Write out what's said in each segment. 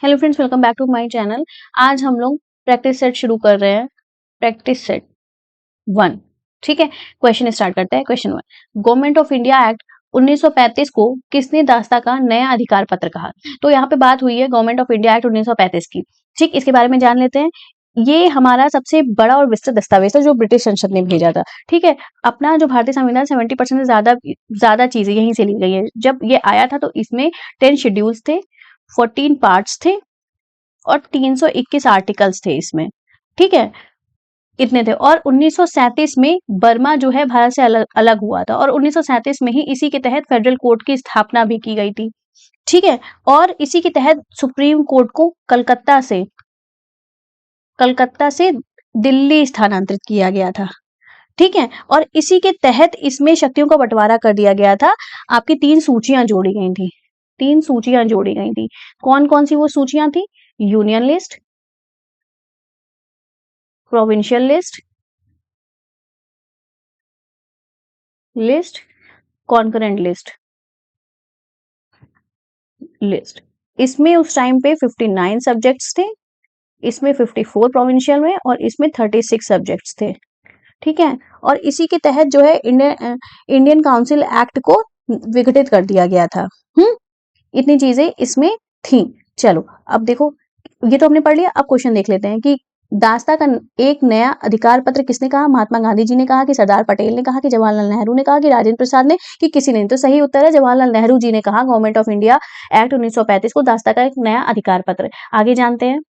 Hello friends, welcome back to my channel. आज हम लोग प्रैक्टिस सेट शुरू कर रहे हैं। Practice set 1। ठीक है, क्वेश्चन स्टार्ट करते हैं। Question 1, government of India act 1935 को किसने दास्ता का नया अधिकार पत्र कहा? तो यहाँ पे बात हुई है गवर्नमेंट ऑफ इंडिया एक्ट 1935 की। ठीक, इसके बारे में जान लेते हैं। ये हमारा सबसे बड़ा और विस्तृत दस्तावेज था जो ब्रिटिश संसद ने भेजा था। ठीक है, अपना जो भारतीय संविधान 70% से ज्यादा चीजें यहीं से ली गई है। जब ये आया था तो इसमें 10 शेड्यूल्स थे, 14 पार्ट्स थे और 321 आर्टिकल्स थे इसमें। ठीक है, इतने थे। और 1937 में बर्मा जो है भारत से अलग हुआ था और 1937 में ही इसी के तहत फेडरल कोर्ट की स्थापना भी की गई थी। ठीक है, और इसी के तहत सुप्रीम कोर्ट को कलकत्ता से दिल्ली स्थानांतरित किया गया था। ठीक है, और इसी के तहत इसमें शक्तियों का बंटवारा कर दिया गया था। आपकी 3 सूचियां जोड़ी गई थी। 3 सूचियां जोड़ी गई थी। कौन कौन सी वो सूचियां थी? Union list, provincial list, concurrent list. इसमें उस टाइम पे 59 सब्जेक्ट्स थे, इसमें 54 प्रोविंशियल में और इसमें 36 सब्जेक्ट्स थे। ठीक है, और इसी के तहत जो है इंडियन काउंसिल एक्ट को विघटित कर दिया गया था। इतनी चीजें इसमें थी। चलो अब देखो, ये तो हमने पढ़ लिया। अब क्वेश्चन देख लेते हैं कि दास्ता का एक नया अधिकार पत्र किसने कहा? महात्मा गांधी जी ने कहा कि सरदार पटेल ने कहा कि जवाहरलाल नेहरू ने कहा कि राजेंद्र प्रसाद ने कि किसी ने? तो सही उत्तर है जवाहरलाल नेहरू जी ने कहा गवर्नमेंट ऑफ इंडिया एक्ट 1935 को दास्ता का एक नया अधिकार पत्र। आगे जानते हैं।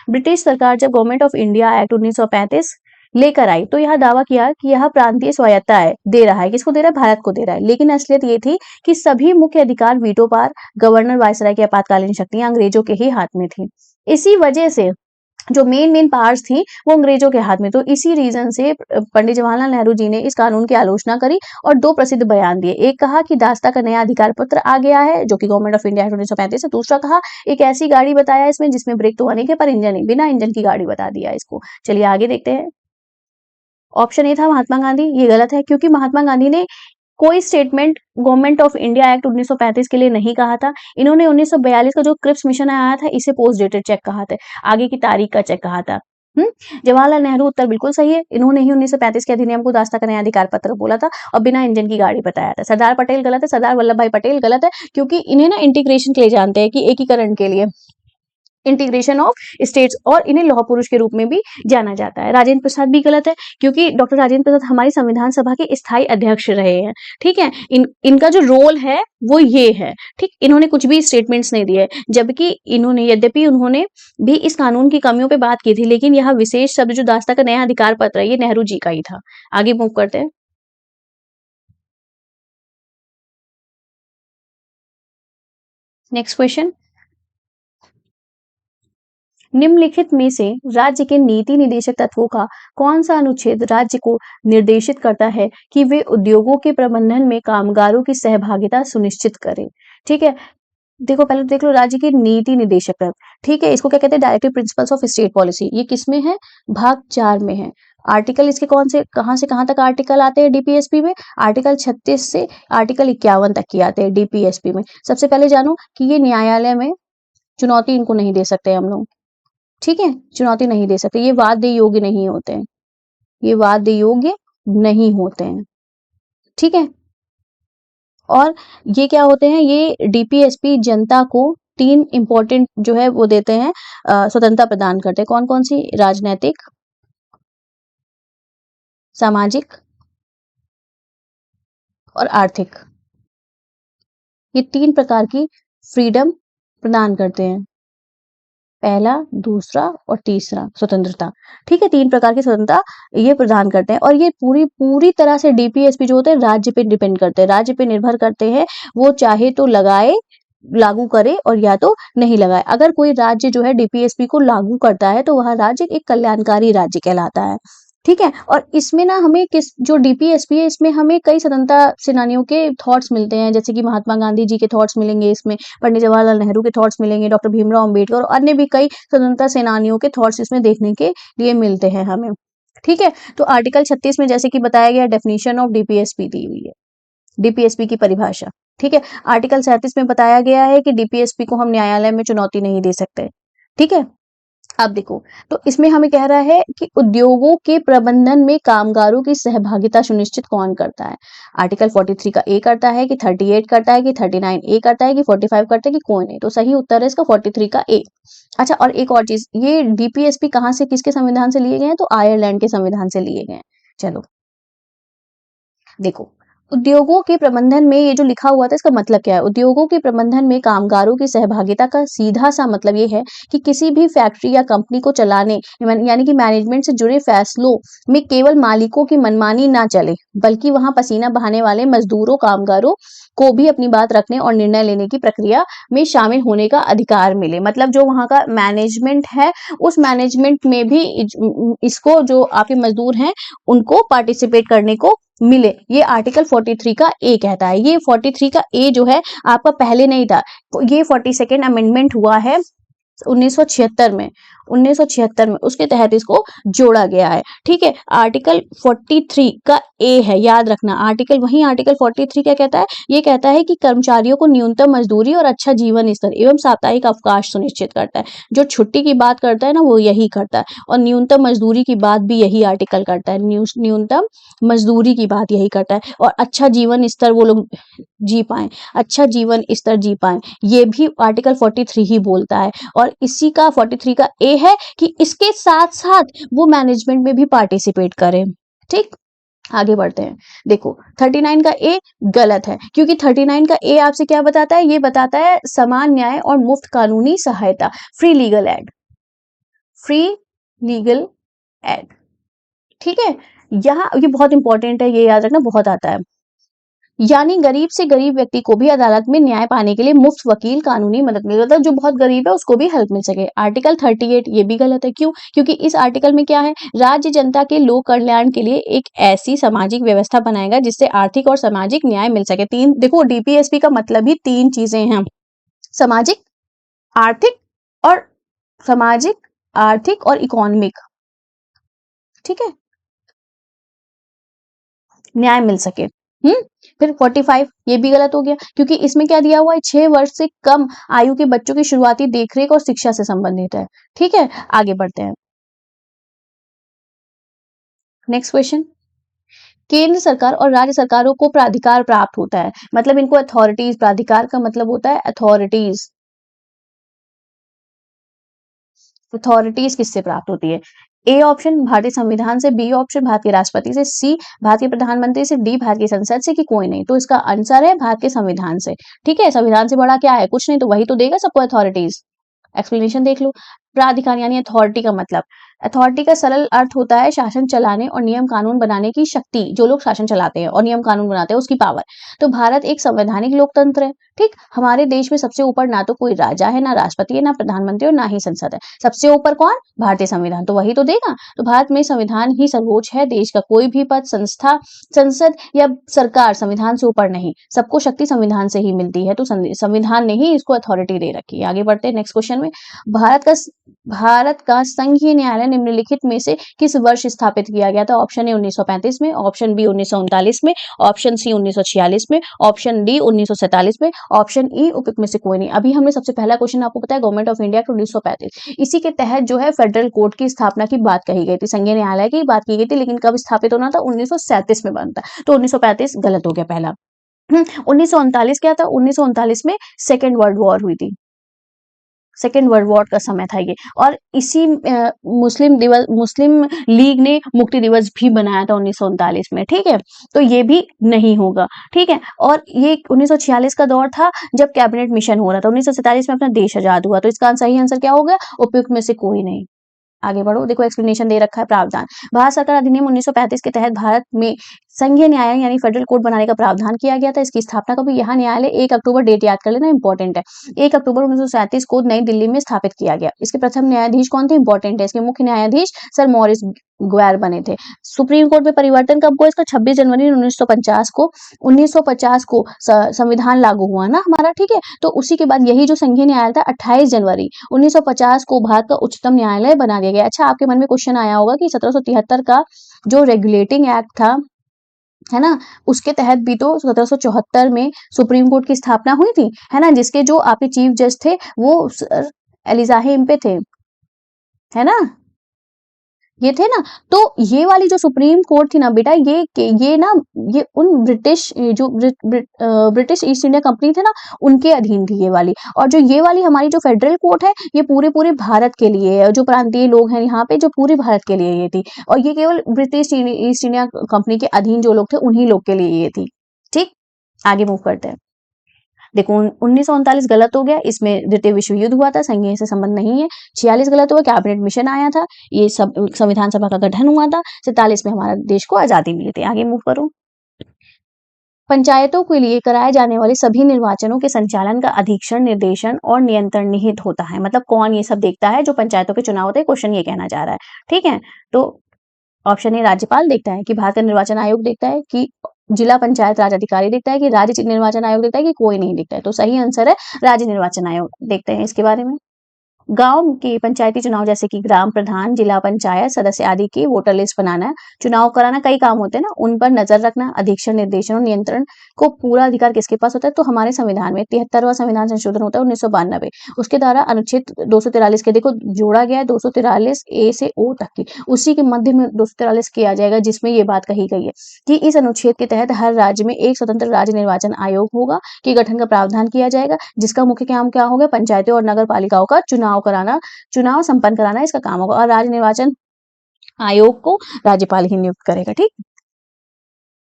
ब्रिटिश सरकार जब गवर्नमेंट ऑफ इंडिया एक्ट 1935 लेकर आई तो यह दावा किया कि यह प्रांतीय स्वायत्तता है, दे रहा है। किसको दे रहा है? भारत को दे रहा है। लेकिन असलियत ये थी कि सभी मुख्य अधिकार वीटो पार, गवर्नर वायसराय की आपातकालीन शक्तियां अंग्रेजों के ही हाथ में थी। इसी वजह से जो मेन पावर्स थी वो अंग्रेजों के हाथ में। तो इसी रीजन से पंडित जवाहरलाल नेहरू जी ने इस कानून की आलोचना करी और 2 प्रसिद्ध बयान दिए। एक कहा कि दास्ता का नया अधिकार पत्र आ गया है जो कि गवर्नमेंट ऑफ इंडिया 1935 है। दूसरा कहा एक ऐसी गाड़ी बताया इसमें जिसमें ब्रेक तो अनेक है पर इंजन नहीं, बिना इंजन की गाड़ी बता दिया इसको। चलिए आगे देखते हैं। ऑप्शन ए था महात्मा गांधी। ये गलत है क्योंकि महात्मा गांधी ने कोई statement government of India act 1935 के लिए नहीं कहा था। इन्होंने 1942 का जो क्रिप्स मिशन आया था इसे पोस्ट डेटेड चेक कहा था, आगे की तारीख का चेक कहा था। जवाहरलाल नेहरू उत्तर बिल्कुल सही है। इन्होंने ही 1935 के अधिनियम को दास्ता का नया अधिकार पत्र बोला था और बिना इंजन की गाड़ी बताया था। सरदार पटेल गलत है, सरदार वल्लभ भाई पटेल गलत है क्योंकि इन्हें ना इंटीग्रेशन के लिए जानते हैं कि एकीकरण के लिए, इंटीग्रेशन ऑफ स्टेट्स, और इन्हें लौह पुरुष के रूप में भी जाना जाता है। राजेंद्र प्रसाद भी गलत है क्योंकि डॉक्टर राजेंद्र प्रसाद हमारी संविधान सभा के स्थायी अध्यक्ष रहे हैं। ठीक है, इनका जो रोल है वो ये है। ठीक, इन्होंने कुछ भी स्टेटमेंट्स नहीं दिए, जबकि यद्यपि उन्होंने भी इस कानून की कमियों पे बात की थी, लेकिन यह विशेष शब्द जो दास्ता का नया अधिकार पत्र है ये नेहरू जी का ही था। आगे मूव करते हैं। नेक्स्ट क्वेश्चन, निम्नलिखित में से राज्य के नीति निदेशक तत्वों का कौन सा अनुच्छेद राज्य को निर्देशित करता है कि वे उद्योगों के प्रबंधन में कामगारों की सहभागिता सुनिश्चित करें? ठीक है, देखो पहले देख लो राज्य के नीति निदेशक तत्व। ठीक है, इसको क्या कहते हैं? Directive principles of state policy. ये किसमें है? भाग 4 में है। आर्टिकल इसके कौन से कहां तक आर्टिकल आते हैं डीपीएसपी में? आर्टिकल 36 से आर्टिकल 51 तक की आते हैं डीपीएसपी में। सबसे पहले जानो कि ये न्यायालय में चुनौती इनको नहीं दे सकते हम लोग। ठीक है, चुनौती नहीं दे सकते, ये वाद योग्य नहीं होते हैं, ये वाद योग्य नहीं होते हैं। ठीक है, और ये क्या होते हैं? ये डीपीएसपी जनता को 3 इंपॉर्टेंट जो है वो देते हैं, स्वतंत्रता प्रदान करते हैं। कौन कौन सी? राजनैतिक, सामाजिक और आर्थिक। ये 3 प्रकार की फ्रीडम प्रदान करते हैं, पहला, दूसरा और तीसरा स्वतंत्रता। ठीक है, 3 प्रकार की स्वतंत्रता ये प्रदान करते हैं और ये पूरी तरह से डीपीएसपी जो होते हैं राज्य पे डिपेंड करते हैं, राज्य पे निर्भर करते हैं। वो चाहे तो लगाए, लागू करे और या तो नहीं लगाए। अगर कोई राज्य जो है डीपीएसपी को लागू करता है तो वह राज्य एक कल्याणकारी राज्य कहलाता है। ठीक है, और इसमें ना हमें जो डीपीएसपी है इसमें हमें कई स्वतंत्रता सेनानियों के थॉट्स मिलते हैं, जैसे कि महात्मा गांधी जी के थॉट्स मिलेंगे इसमें, पंडित जवाहरलाल नेहरू के थॉट्स मिलेंगे, डॉक्टर भीमराव अंबेडकर और अन्य भी कई स्वतंत्रता सेनानियों के थॉट्स इसमें देखने के लिए मिलते हैं हमें। ठीक है, तो आर्टिकल 36 में जैसे कि बताया गया डेफिनेशन ऑफ डीपीएसपी दी हुई है, डीपीएसपी की परिभाषा। ठीक है। आर्टिकल 37 में बताया गया है कि डीपीएसपी को हम न्यायालय में चुनौती नहीं दे सकते। ठीक है। अब देखो, तो इसमें हमें कह रहा है कि उद्योगों के प्रबंधन में कामगारों की सहभागिता सुनिश्चित कौन करता है? आर्टिकल 43 का ए करता है कि 38 करता है कि 39 ए करता है कि 45 करता है कि कोई नहीं? तो सही उत्तर है इसका 43 का ए। अच्छा, और एक और चीज, ये डीपीएसपी कहाँ से, किसके संविधान से लिए गए हैं? तो आयरलैंड के संविधान से लिए गए हैं। चलो देखो, उद्योगों के प्रबंधन में ये जो लिखा हुआ था इसका मतलब क्या है? उद्योगों के प्रबंधन में कामगारों की सहभागिता का सीधा सा मतलब ये है कि किसी भी फैक्ट्री या कंपनी को चलाने यानी कि मैनेजमेंट से जुड़े फैसलों में केवल मालिकों की मनमानी ना चले, बल्कि वहां पसीना बहाने वाले मजदूरों, कामगारों को भी अपनी बात रखने और निर्णय लेने की प्रक्रिया में शामिल होने का अधिकार मिले। मतलब जो वहां का मैनेजमेंट है, उस मैनेजमेंट में भी इसको, जो आपके मजदूर हैं, उनको पार्टिसिपेट करने को मिले। ये आर्टिकल 43 का ए कहता है। ये 43 का ए जो है आपका पहले नहीं था, ये 42nd अमेंडमेंट हुआ है 1976 में। 1976 में उसके तहत इसको जोड़ा गया है। ठीक है। आर्टिकल 43 का ए है, याद रखना। आर्टिकल 43 क्या कहता है? ये कहता है कि कर्मचारियों को न्यूनतम मजदूरी और अच्छा जीवन स्तर एवं साप्ताहिक अवकाश सुनिश्चित करता है। जो छुट्टी की बात करता है ना, वो यही करता है, और न्यूनतम मजदूरी की बात भी यही आर्टिकल करता है। न्यूनतम मजदूरी की बात यही करता है, और अच्छा जीवन स्तर वो लोग जी पाए, अच्छा जीवन स्तर जी पाए, ये भी आर्टिकल 43 ही बोलता है। और इसी का 43 का ए है कि इसके साथ साथ वो मैनेजमेंट में भी पार्टिसिपेट करें। ठीक, आगे बढ़ते हैं। देखो, 39 का ए गलत है, क्योंकि 39 का ए आपसे क्या बताता है? ये बताता है समान न्याय और मुफ्त कानूनी सहायता, free legal aid, free legal aid. ठीक है। यहाँ ये बहुत इंपॉर्टेंट है, ये याद रखना, बहुत आता है। यानी गरीब से गरीब व्यक्ति को भी अदालत में न्याय पाने के लिए मुफ्त वकील, कानूनी मदद मिले, मतलब जो बहुत गरीब है उसको भी हेल्प मिल सके। आर्टिकल 38 ये भी गलत है। क्यों? क्योंकि इस आर्टिकल में क्या है? राज्य जनता के लोक कल्याण के लिए एक ऐसी सामाजिक व्यवस्था बनाएगा जिससे आर्थिक और सामाजिक न्याय मिल सके। तीन, देखो डीपीएसपी का मतलब ही तीन चीजें हैं, सामाजिक, आर्थिक और सामाजिक, आर्थिक और इकोनॉमिक। ठीक है, न्याय मिल सके। फिर 45 ये भी गलत हो गया, क्योंकि इसमें क्या दिया हुआ है? 6 वर्ष से कम आयु के बच्चों की शुरुआती देखरेख और शिक्षा से संबंधित है। ठीक है, आगे बढ़ते हैं। नेक्स्ट क्वेश्चन, केंद्र सरकार और राज्य सरकारों को प्राधिकार प्राप्त होता है, मतलब इनको अथॉरिटीज, प्राधिकार का मतलब होता है अथॉरिटीज। अथॉरिटीज किससे प्राप्त होती है? ए ऑप्शन भारतीय संविधान से, बी ऑप्शन भारत के राष्ट्रपति से, सी भारतीय प्रधानमंत्री से, डी भारत की संसद से, कि कोई नहीं? तो इसका आंसर है भारत के संविधान से। ठीक है, संविधान से बड़ा क्या है? कुछ नहीं, तो वही तो देगा सबको अथॉरिटीज। एक्सप्लेनेशन देख लो। प्राधिकार यानी अथॉरिटी का मतलब, अथॉरिटी का सरल अर्थ होता है शासन चलाने और नियम कानून बनाने की शक्ति। जो लोग शासन चलाते हैं और नियम कानून बनाते हैं उसकी पावर। तो भारत एक संवैधानिक लोकतंत्र है। ठीक, हमारे देश में सबसे ऊपर ना तो कोई राजा है, ना राष्ट्रपति है, ना प्रधानमंत्री और ना ही संसद है। सबसे ऊपर कौन? भारतीय संविधान, तो वही तो देगा। तो भारत में संविधान ही सर्वोच्च है। देश का कोई भी पद, संस्था, संसद या सरकार संविधान से ऊपर नहीं। सबको शक्ति संविधान से ही मिलती है, तो संविधान ने ही इसको अथॉरिटी दे रखी है। आगे बढ़ते हैं नेक्स्ट क्वेश्चन में। भारत का संघीय न्यायालय निम्नलिखित में से किस वर्ष स्थापित किया गया था? ऑप्शन ए 1935 में, ऑप्शन बी 1939 में, ऑप्शन सी 1946 में, ऑप्शन डी 1947 में, ऑप्शन ई उपयुक्त में से कोई नहीं। अभी हमने सबसे पहला क्वेश्चन आपको पता है, गवर्नमेंट ऑफ इंडिया 1935, इसी के तहत जो है फेडरल कोर्ट की स्थापना की बात कही गई थी, संघीय न्यायालय की बात की गई थी, लेकिन कब स्थापित होना था? 1937 में बनता। तो 1935 गलत हो गया पहला। 1939 क्या था? 1939 में सेकेंड वर्ल्ड वॉर हुई थी, सेकेंड वर्ल्ड वॉर का समय था ये। और इसी मुस्लिम लीग ने मुक्ति दिवस भी बनाया था 1939 में। ठीक है, तो ये भी नहीं होगा। ठीक है, और ये 1946 का दौर था जब कैबिनेट मिशन हो रहा था। 1947 में अपना देश आजाद हुआ। तो इसका सही आंसर क्या होगा? उपयुक्त में से कोई नहीं। आगे बढ़ो, देखो एक्सप्लेनेशन दे रखा है। प्रावधान, भारत सरकार अधिनियम 1935 के तहत भारत में संघीय न्यायालय यानी फेडरल कोर्ट बनाने का प्रावधान किया गया था। इसकी स्थापना कभी? यहाँ न्यायालय 1 अक्टूबर, डेट याद कर लेना, इंपॉर्टेंट है। 1 अक्टूबर 1937 को नई दिल्ली में स्थापित किया गया। इसके प्रथम न्यायाधीश कौन थे? इंपॉर्टेंट है, इसके मुख्य न्यायाधीश सर मॉरिस ग्वार बने थे। सुप्रीम कोर्ट में परिवर्तन कब हुआ? इसका 26 जनवरी 1950 को। 1950 को संविधान लागू हुआ ना हमारा। ठीक है, तो उसी के बाद यही जो संघीय न्यायालय था 28 जनवरी 1950 को भारत का उच्चतम न्यायालय बना दिया गया। अच्छा, आपके मन में क्वेश्चन आया होगा कि 1773 का जो रेगुलेटिंग एक्ट था है ना, उसके तहत भी तो 1774 में सुप्रीम कोर्ट की स्थापना हुई थी, है ना, जिसके जो आपके चीफ जज थे वो सर एलिजाही इम्पे थे, है ना, ये थे ना। तो ये वाली जो सुप्रीम कोर्ट थी ना बेटा, ये ना ये उन ब्रिटिश ईस्ट इंडिया कंपनी थे ना, उनके अधीन थी ये वाली। और जो ये वाली हमारी जो फेडरल कोर्ट है, ये पूरे पूरे भारत के लिए है, जो प्रांतीय लोग हैं यहाँ पे जो पूरे भारत के लिए ये थी, और ये केवल ब्रिटिश ईस्ट इंडिया कंपनी के अधीन जो लोग थे उन्हीं लोग के लिए ये थी। ठीक, आगे मूव करते हैं। देखो 1939 गलत हो गया, इसमें द्वितीय विश्व युद्ध हुआ था, संघीय से संबंध नहीं है। 46 गलत हुआ, कैबिनेट मिशन आया था, ये सब संविधान सभा का गठन हुआ था। 47 में हमारा देश को आजादी मिली थी। आगे मूव करो। पंचायतों के लिए कराए जाने वाले सभी निर्वाचनों के संचालन का अधीक्षण, निर्देशन और नियंत्रण निहित होता है। मतलब कौन ये सब देखता है, जो पंचायतों के चुनाव होते हैं, क्वेश्चन ये कहना चाह रहा है। ठीक है, तो ऑप्शन ए राज्यपाल देखता है, कि भारत का निर्वाचन आयोग देखता है, कि जिला पंचायत राज अधिकारी देखता है, कि राज्य निर्वाचन आयोग देखता है, कि कोई नहीं देखता है। तो सही आंसर है राज्य निर्वाचन आयोग। देखते हैं इसके बारे में। गांव के पंचायती चुनाव जैसे कि ग्राम प्रधान, जिला पंचायत सदस्य आदि की वोटर लिस्ट बनाना, चुनाव कराना, कई काम होते हैं ना, उन पर नजर रखना, अधीक्षण, निर्देशन और नियंत्रण को पूरा अधिकार किसके पास होता है? तो हमारे संविधान में 73वां संविधान संशोधन होता है 1992, उसके द्वारा अनुच्छेद 243 के देखो जोड़ा गया है 243 ए से ओ तक की, उसी के मध्य में 243 किया जाएगा, जिसमें ये बात कही गई है कि इस अनुच्छेद के तहत हर राज्य में एक स्वतंत्र राज्य निर्वाचन आयोग होगा, के गठन का प्रावधान किया जाएगा, जिसका मुख्य काम क्या होगा? पंचायतों और नगर पालिकाओं का चुनाव संपन्न कराना इसका काम होगा, और राज्य निर्वाचन आयोग को राज्यपाल ही नियुक्त करेगा। ठीक,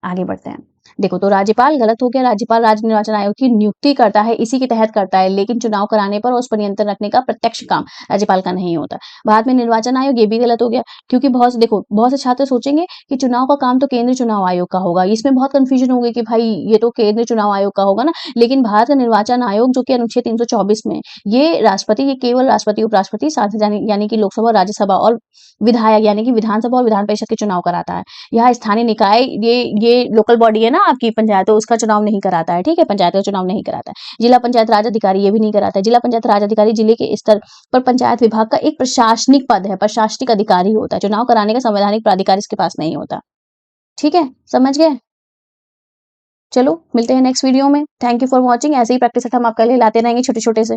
आगे बढ़ते हैं। देखो तो राज्यपाल गलत हो गया, राज्यपाल राज्य निर्वाचन आयोग की नियुक्ति करता है, इसी के तहत करता है, लेकिन चुनाव कराने पर उस पर नियंत्रण रखने का प्रत्यक्ष काम राज्यपाल का नहीं होता। भारत में निर्वाचन आयोग, ये भी गलत हो गया, क्योंकि बहुत से छात्र सोचेंगे कि चुनाव का काम तो केंद्रीय चुनाव आयोग का होगा, इसमें बहुत कंफ्यूजन होगी कि भाई ये तो केंद्रीय चुनाव आयोग का होगा ना, लेकिन भारत का निर्वाचन आयोग जो कि अनुच्छेद 324 में, ये केवल राष्ट्रपति, उपराष्ट्रपति, सांसद यानी कि लोकसभा, राज्यसभा और विधायक यानी कि विधानसभा और विधान परिषद के चुनाव कराता है। यहाँ स्थानीय निकाय, ये लोकल बॉडी है ना आपकी पंचायत, तो उसका चुनाव नहीं कराता है। ठीक है, पंचायत का चुनाव नहीं कराता है। जिला पंचायत राज अधिकारी ये भी नहीं कराता है। जिला पंचायत राज अधिकारी जिले के स्तर पर पंचायत विभाग का एक प्रशासनिक पद है, प्रशासनिक अधिकारी होता है। चुनाव कराने का संवैधानिक प्राधिकार इसके पास नहीं होता। ठीक है, समझ गए? चलो मिलते हैं नेक्स्ट वीडियो में। Thank you for watching. ऐसे ही प्रैक्टिस हम आपके लिए लाते रहेंगे छोटे छोटे से।